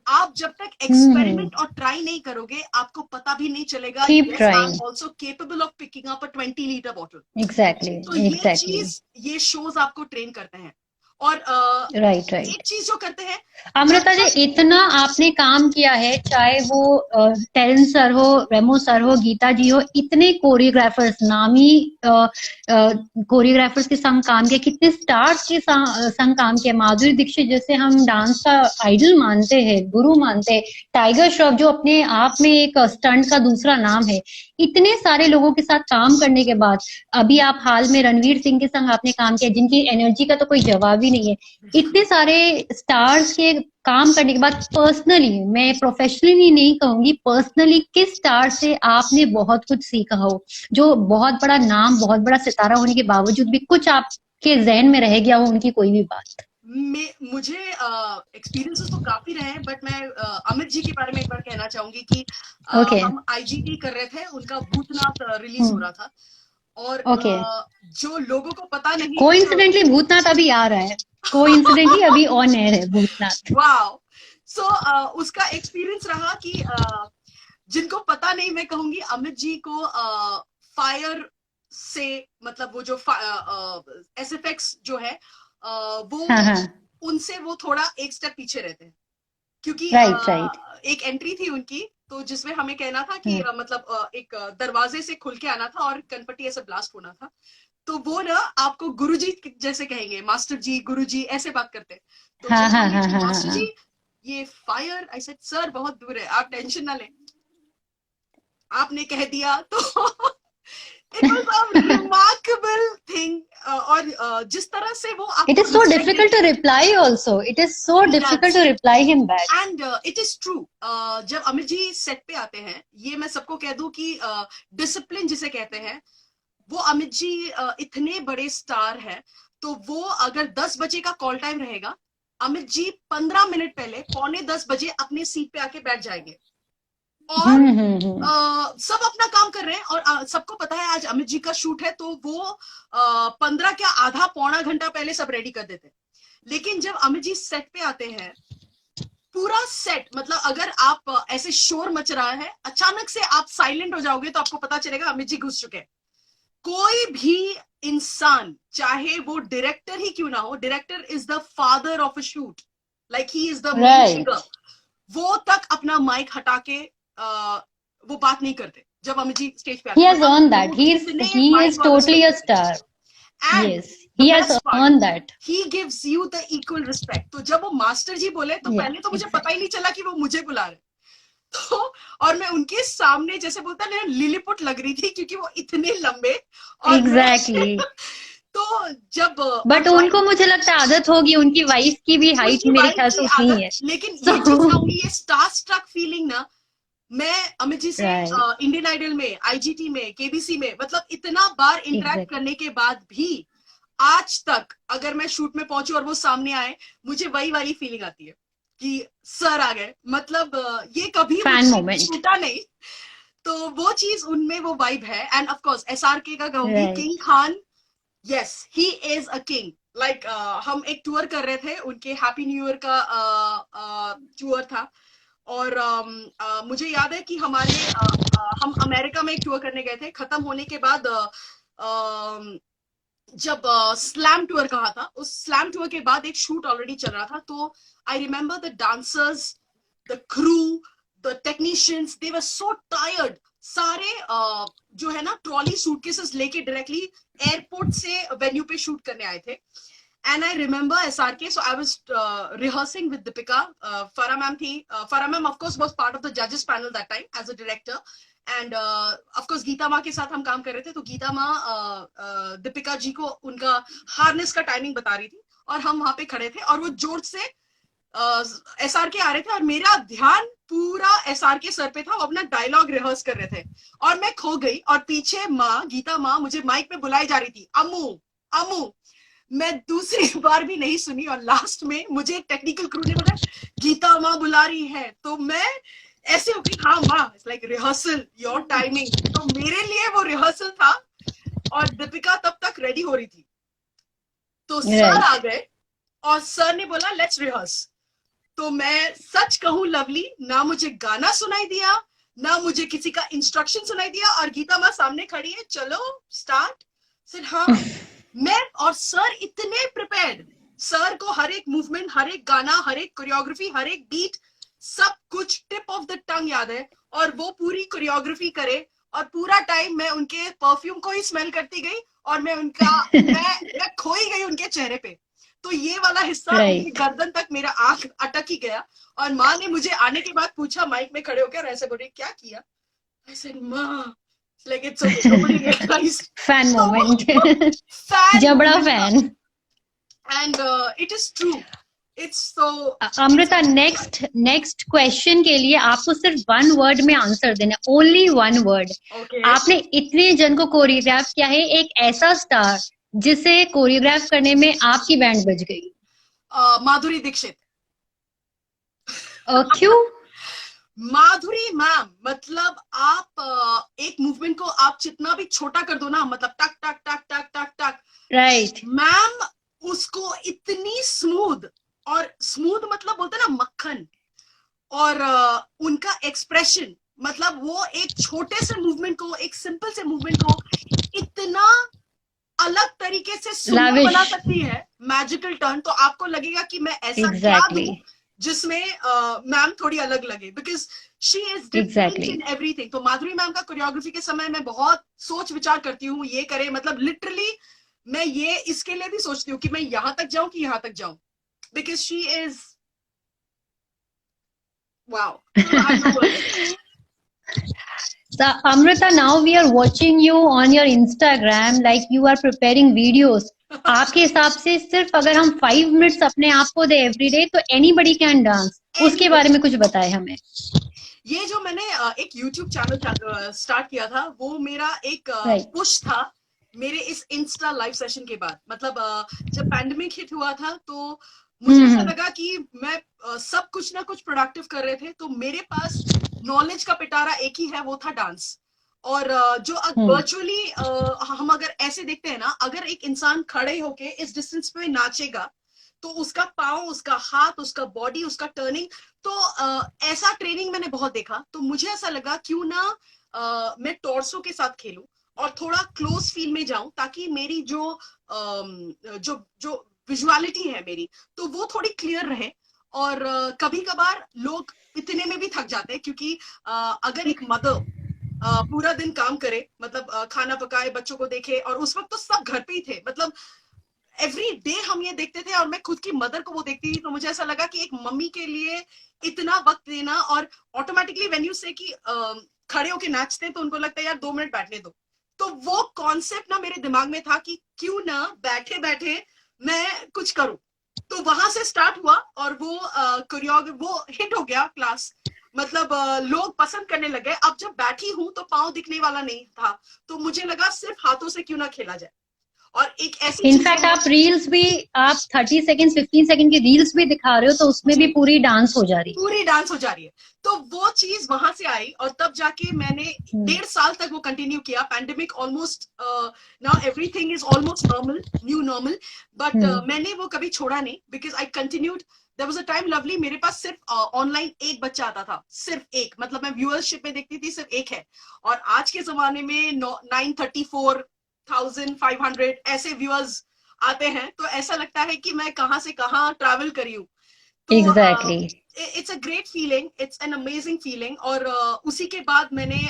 आप जब तक एक्सपेरिमेंट और ट्राई नहीं करोगे आपको पता भी नहीं चलेगा keep yes I am trying. Also capable of picking up a 20 litre bottle. Exactly, तो ये एग्जैक्टली। चीज, ये शोज आपको ट्रेन करते हैं। और राइट, एक राइट। चीज जो करते हैं, जब अमृता जी, हम इतना आपने काम किया है, चाहे वो टेरन सर हो, रेमो सर हो, गीता जी हो, इतने कोरियोग्राफर्स, नामी कोरियोग्राफर्स के संग काम किया, कितने स्टार्स के संग काम किया, माधुरी दीक्षित जैसे हम डांस का आइडल मानते हैं, गुरु मानते हैं, टाइगर श्रॉफ जो अपने आप में एक स्टंट का दूसरा नाम है, इतने सारे लोगों के साथ काम करने के बाद अभी आप हाल में रणवीर सिंह के संग आपने काम किया, जिनकी एनर्जी का तो कोई जवाब ही नहीं है, इतने सारे स्टार्स के काम करने के बाद पर्सनली, मैं प्रोफेशनली नहीं कहूंगी, पर्सनली किस स्टार से आपने बहुत कुछ सीखा हो, जो बहुत बड़ा नाम, बहुत बड़ा सितारा होने के बावजूद भी कुछ आपके जहन में रह गया हो उनकी कोई भी बात? मुझे एक्सपीरियंसेस तो काफी रहे हैं, बट मैं अमित जी के बारे में एक बार कहना चाहूंगी कि ओके। हम आईजीटी कर रहे थे, उनका भूतनाथ रिलीज हो रहा था, और ओके। जो लोगों को पता नहीं, कोइंसिडेंटली भूतनाथ अभी आ रहा है, कोइंसिडेंटली अभी ऑन एयर है भूतनाथ। वाओ। सो उसका एक्सपीरियंस रहा कि जिनको पता नहीं, मैं कहूंगी अमित जी को फायर से, मतलब वो जो एसएफएक्स जो है वो हाँ, हाँ। उनसे वो थोड़ा एक स्टेप पीछे रहते हैं, क्योंकि राइट, राइट। एक एंट्री थी उनकी, तो जिसमें हमें कहना था कि मतलब एक दरवाजे से खुल के आना था और कनपट्टी ऐसे ब्लास्ट होना था, तो वो ना आपको गुरुजी जैसे कहेंगे, मास्टर जी, गुरुजी ऐसे बात करते हैं। तो हाँ, जब हाँ, हमने हाँ, कि हाँ, मास्टर हाँ। जी ये फायर, आई सेड सर बहुत दूर है, आप टेंशन ना लें, आपने कह दिया तो it was a remarkable thing. और जिस तरह से वो It आपको is so difficult to reply also. It is so difficult to reply him back. And it is true, जब अमित जी सेट पे आते हैं, ये मैं सबको कह दूं कि डिसिप्लिन जिसे कहते हैं, वो अमित जी इतने बड़े स्टार हैं, तो वो अगर 10 बजे का कॉल टाइम रहेगा, अमित जी 15 मिनट पहले, पौने 10 बजे अपने सीट पे आके बैठ जाएंगे, और सब अपना काम कर रहे हैं, और सबको पता है आज अमित जी का शूट है, तो वो 15 क्या आधा पौना घंटा पहले सब रेडी कर देते हैं। लेकिन जब अमित जी सेट पे आते हैं, पूरा सेट, मतलब अगर आप ऐसे शोर मच रहा है, अचानक से आप साइलेंट हो जाओगे तो आपको पता चलेगा अमित जी घुस चुके हैं। कोई भी इंसान, चाहे वो डायरेक्टर ही क्यों ना हो, director is the father of a shoot, like he is the main figure, वो तक अपना माइक हटा के वो बात नहीं करते जब अमित जी स्टेज पे आते He हैं, has earned that. लोग He is इतने he माइक is वाले totally a होते star. हैं, and Yes, the he has best part, earned that. he gives you the equal respect। तो जब वो मास्टर जी बोले तो Yeah, पहले तो मुझे पता ही exactly. नहीं चला कि वो मुझे बुला रहे, तो और मैं उनके सामने जैसे बोलता है लिलीपुट लग रही थी, क्योंकि वो इतने लंबे, और Exactly. तो जब बट उनको मुझे लगता है आदत होगी, उनकी वाइफ की भी हाइट उनकी मेरे वाइफ ख्याल से की उतनी ही आदत, है। लेकिन So ये चीज कहूंगी, ये स्टार स्ट्रक फीलिंग ना, मैं अमित जी से right, इंडियन आइडल में, आईजीटी में, केबीसी में, मतलब इतना बार इंटरेक्ट exactly. करने के बाद भी आज तक अगर मैं शूट में पहुंचू और वो सामने आए, मुझे वही वाली फीलिंग आती है कि सर आ गए, मतलब ये कभी Fan मुझसे moment. छूटा नहीं। तो वो चीज उनमें वो वाइब है, एंड ऑफ कोर्स एसआरके का कहूंगी, Right. King Khan, yes he is a king. Like हम एक टूर कर रहे थे, उनके हैप्पी न्यू ईयर का टूर था, और मुझे याद है कि हम अमेरिका में एक टूर करने गए थे, खत्म होने के बाद जब स्लैम टूर कहा था, उस स्लैम टूर के बाद एक शूट ऑलरेडी चल रहा था, तो I remember the dancers, the crew, the technicians, they were so tired, सारे जो है ना ट्रॉली सूटकेसेस लेके डायरेक्टली एयरपोर्ट से वेन्यू पे शूट करने आए थे। And I remember SRK, so I was rehearsing with Deepika. Farah ma'am thi. Farah ma'am, of course, was part of the judges panel that time as a director. And of course, Geeta Ma के साथ हम काम कर रहे थे, तो गीता माँ दीपिका जी को उनका हार्नेस का टाइमिंग बता रही थी, और हम वहां पे खड़े थे, और वो जोर से SRK आ रहे थे, और मेरा ध्यान पूरा SRK सर पे था, वो अपना डायलॉग रिहर्स कर रहे थे, और मैं खो गई, और पीछे माँ, गीता माँ मुझे माइक पे बुलाई जा रही थी, अम्मू अम्मू। मैं दूसरी बार भी नहीं सुनी, और लास्ट में मुझे टेक्निकल क्रू ने बोला गीता माँ बुला रही है, तो मैं ऐसे हो गई, हाँ माँ, it's like rehearsal, your timing. तो मेरे लिए वो रिहर्सल था, और दीपिका तब तक रेडी हो रही थी। तो सर आ गए और सर ने बोला लेट्स रिहर्स। तो मैं सच कहूं लवली, ना मुझे गाना सुनाई दिया, ना मुझे किसी का इंस्ट्रक्शन सुनाई दिया, और गीता माँ सामने खड़ी है, चलो स्टार्ट। सिर्फ हाँ, मैं और सर इतने प्रिपेयर्ड, सर को हर एक मूवमेंट, हर एक गाना, हर एक कोरियोग्राफी, हर एक बीट, सब कुछ टिप ऑफ द टंग याद है, और वो पूरी कोरियोग्राफी करे, और पूरा टाइम मैं उनके परफ्यूम को ही स्मेल करती गई, और मैं उनका मैं खोई गई उनके चेहरे पे। तो ये वाला हिस्सा उनकी गर्दन तक मेरा आंख अटक ही गया, और माँ ने मुझे आने के बाद पूछा माइक में खड़े होकर, ऐसे बोल रही क्या किया? I said, माँ, like it's okay, nobody realized. Fan So, moment. fan जबड़ा moment fan. And it is true. It's so. Amrita, next question के लिए आपको सिर्फ वन वर्ड में आंसर देना, ओनली वन वर्ड। Okay. आपने इतने जन को कोरियोग्राफ किया है, एक ऐसा स्टार जिसे कोरियोग्राफ करने में आपकी बैंड बज गई। माधुरी दीक्षित। क्यों? माधुरी मैम, मतलब आप एक मूवमेंट को आप जितना भी छोटा कर दो ना, मतलब टक टक टक टक टक टक, राइट, मैम उसको इतनी स्मूथ, और स्मूथ मतलब बोलते ना मक्खन, और उनका एक्सप्रेशन, मतलब वो एक छोटे से मूवमेंट को, एक सिंपल से मूवमेंट को इतना अलग तरीके से सुंदर बना सकती है, मैजिकल टर्न। तो आपको लगेगा कि मैं ऐसा क्या दूं जिसमें मैम थोड़ी अलग लगे, because she is different in everything. तो माधुरी मैम का कोरियोग्राफी के समय मैं बहुत सोच विचार करती हूँ, ये करे, मतलब लिटरली मैं ये इसके लिए भी सोचती हूँ कि मैं यहां तक जाऊं कि यहां तक जाऊं, because she is wow. So, Amrita, now we are watching you on your Instagram, like you are preparing videos. आपके हिसाब से सिर्फ अगर हम 5 मिनट्स अपने आप को दे एवरीडे, तो एनीबडी कैन डांस, उसके बारे में कुछ बताए हमें। ये जो मैंने एक YouTube चैनल स्टार्ट किया था, वो मेरा एक पुश था मेरे इस इंस्टा लाइव सेशन के बाद। मतलब जब पैंडेमिक हिट हुआ था, तो मुझे ऐसा लगा कि मैं सब कुछ ना कुछ प्रोडक्टिव कर रहे थे, तो मेरे पास नॉलेज का पिटारा एक ही है, वो था डांस। और जो वर्चुअली हम अगर ऐसे देखते हैं ना, अगर एक इंसान खड़े होके इस डिस्टेंस पे नाचेगा, तो उसका पाँव, उसका हाथ, उसका बॉडी, उसका टर्निंग, तो ऐसा ट्रेनिंग मैंने बहुत देखा। तो मुझे ऐसा लगा क्यों ना मैं टॉर्सो के साथ खेलूं और थोड़ा क्लोज फील में जाऊं, ताकि मेरी जो जो विजुअलिटी है मेरी, तो वो थोड़ी क्लियर रहे। और कभी कभार लोग इतने में भी थक जाते हैं, क्योंकि अगर एक मदर पूरा दिन काम करे, मतलब खाना पकाए, बच्चों को देखे, और उस वक्त तो सब घर पे ही थे, मतलब एवरी डे हम ये देखते थे, और मैं खुद की मदर को वो देखती थी। तो मुझे ऐसा लगा कि एक मम्मी के लिए इतना वक्त देना, और ऑटोमेटिकली व्हेन यू से कि खड़े होके नाचते हैं, तो उनको लगता है यार 2 मिनट बैठने दो। तो वो कॉन्सेप्ट ना मेरे दिमाग में था कि क्यों ना बैठे बैठे मैं कुछ करूं। तो वहां से स्टार्ट हुआ, और वो वो हिट हो गया क्लास, मतलब लोग पसंद करने लगे। अब जब बैठी हूं तो पाँव दिखने वाला नहीं था, तो मुझे लगा सिर्फ हाथों से क्यों ना खेला जाए। और एक ऐसी इनफैक्ट आप रील्स भी, आप 30 सेकंड 15 सेकंड की रील्स भी दिखा रहे हो, तो उसमें भी पूरी डांस हो जा रही है, पूरी डांस हो जा रही है। तो वो चीज वहां से आई, और तब जाके मैंने 1.5 साल तक वो कंटिन्यू किया। Pandemic almost, now everything is almost normal, new normal, but मैंने वो कभी छोड़ा नहीं, because I continued. There was a time lovely, मेरे पास सिर्फ ऑनलाइन एक बच्चा आता था, सिर्फ एक, मतलब मैं व्यूअरशिप में देखती थी सिर्फ एक है। और आज के जमाने में 934,500 ऐसे व्यूअर्स आते हैं, तो ऐसा लगता है कि मैं कहाँ से कहाँ ट्रैवल करी हूँ। तो it's a great feeling, it's an amazing feeling. और उसी के बाद मैंने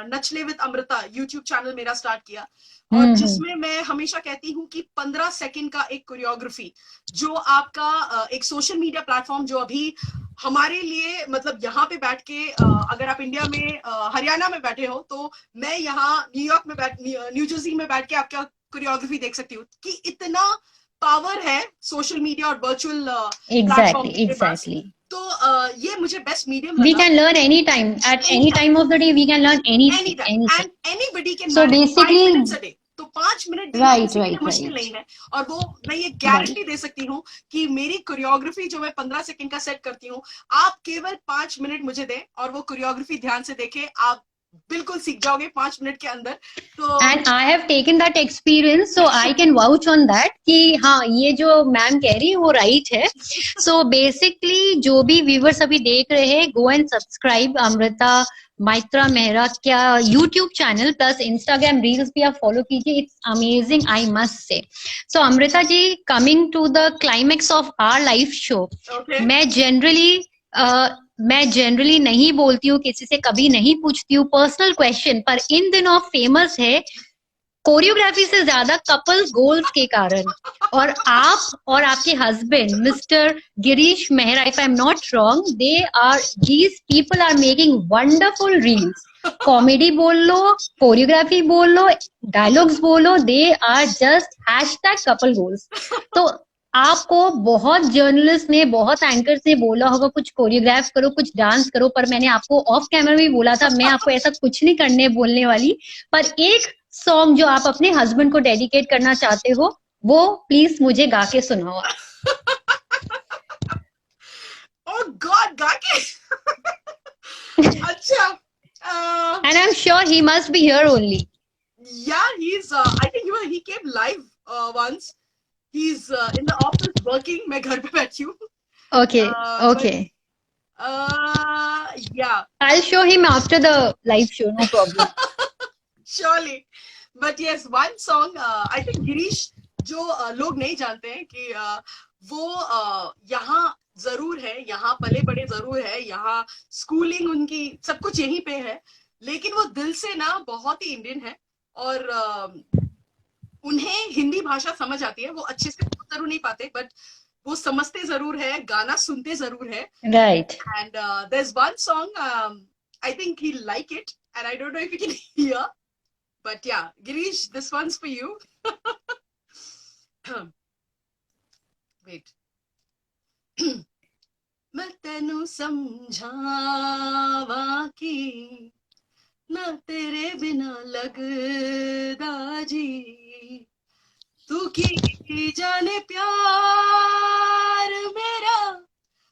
नचले विद अमृता यूट्यूब चैनल मेरा स्टार्ट किया, और जिसमें मैं हमेशा कहती हूँ कि 15 सेकंड का एक कोरियोग्राफी, जो आपका एक सोशल मीडिया प्लेटफॉर्म, जो अभी हमारे लिए, मतलब यहाँ पे बैठ के अगर आप इंडिया में हरियाणा में बैठे हो, तो मैं यहाँ न्यूयॉर्क में न्यू जर्सी में बैठ के आपका कोरियोग्राफी देख सकती हूँ कि इतना पावर है सोशल मीडिया और वर्चुअल प्लेटफॉर्म के पास। तो ये मुझे बेस्ट मीडियम लगा। We can learn anytime, at any time of the day we can learn anything, and anybody can so learn basically 5 minutes a day. तो 5 मिनट देना Right, किसी के लिए right, मुश्किल right. नहीं है। और वो मैं ये गारंटी दे सकती हूँ कि मेरी कोरियोग्राफी जो मैं 15 सेकंड का सेट करती हूँ, आप केवल 5 मिनट मुझे दें और वो कोरियोग्राफी ध्यान से देखें, आप बिल्कुल सीख जाओगे 5 मिनट के अंदर। तो And I have taken that experience, so I can vouch on that कि हाँ ये जो मैम कह रही है वो right है। So basically जो भी viewers अभी देख रहे हैं, go and subscribe Amrita Maitra Mehra क्या YouTube channel plus Instagram reels भी आप फॉलो कीजिए, it's amazing I must say. So Amrita ji, coming to the climax of our live show, okay. मैं जनरली नहीं बोलती हूँ, किसी से कभी नहीं पूछती हूँ पर्सनल क्वेश्चन, पर इन दिनों फेमस है कोरियोग्राफी से ज्यादा कपल गोल्स के कारण। और आप और आपके husband mister Girish Mehra, if I am not wrong, these people are making wonderful reels. Comedy बोल लो, कोरियोग्राफी बोल लो, डायलॉग्स बोलो, they are just hashtag couple goals. तो आपको बहुत जर्नलिस्ट ने, बहुत एंकर्स ने बोला होगा कुछ कोरियोग्राफ करो, कुछ डांस करो, पर मैंने आपको ऑफ कैमरा भी बोला था मैं आपको ऐसा कुछ नहीं करने बोलने वाली। पर एक सॉन्ग जो आप अपने हस्बैंड को डेडिकेट करना चाहते हो, वो प्लीज मुझे गा के सुनाओ। Oh God, गा के अच्छा। And I'm sure he must be here only. Yeah, he's I think he came live once. He's in the office working, मैं घर पे बैठी हूँ। Okay, okay. Yeah, I'll show him after the live show, no problem. surely. But yes, one song I think Girish, जो लोग नहीं जानते हैं कि वो यहाँ जरूर है, यहाँ पले बड़े जरूर है, यहाँ स्कूलिंग उनकी सब कुछ यहीं पे है, लेकिन वो दिल से ना बहुत ही इंडियन है। और उन्हें हिंदी भाषा समझ आती है, वो अच्छे से बोल जरूर नहीं पाते, बट वो समझते जरूर है, गाना सुनते जरूर है। Right. And there's one song, I think he'll like it, and I don't know if you can hear, but yeah, Girish, this one's for you. Wait. मैं तेनू समझावा की ना तेरे बिना लगदा जी, तू की जाने प्यार मेरा,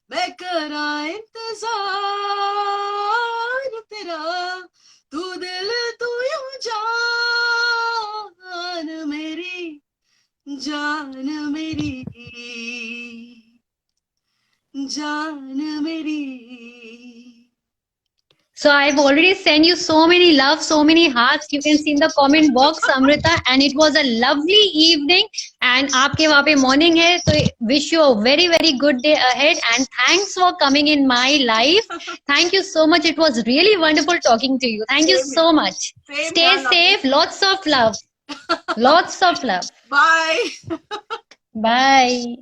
मैं करा इंतजार तेरा, तू दिल तू यूं जान मेरी, जान मेरी, जान मेरी। So I've already sent you so many love, so many hearts. You can see in the comment box, Amrita, and it was a lovely evening. And आपके वहाँ पे morning है, so wish you a very very good day ahead. And thanks for coming in my life. Thank you so much. It was really wonderful talking to you. Thank you so much. Stay safe. Lots of love. Lots of love. Bye. Bye.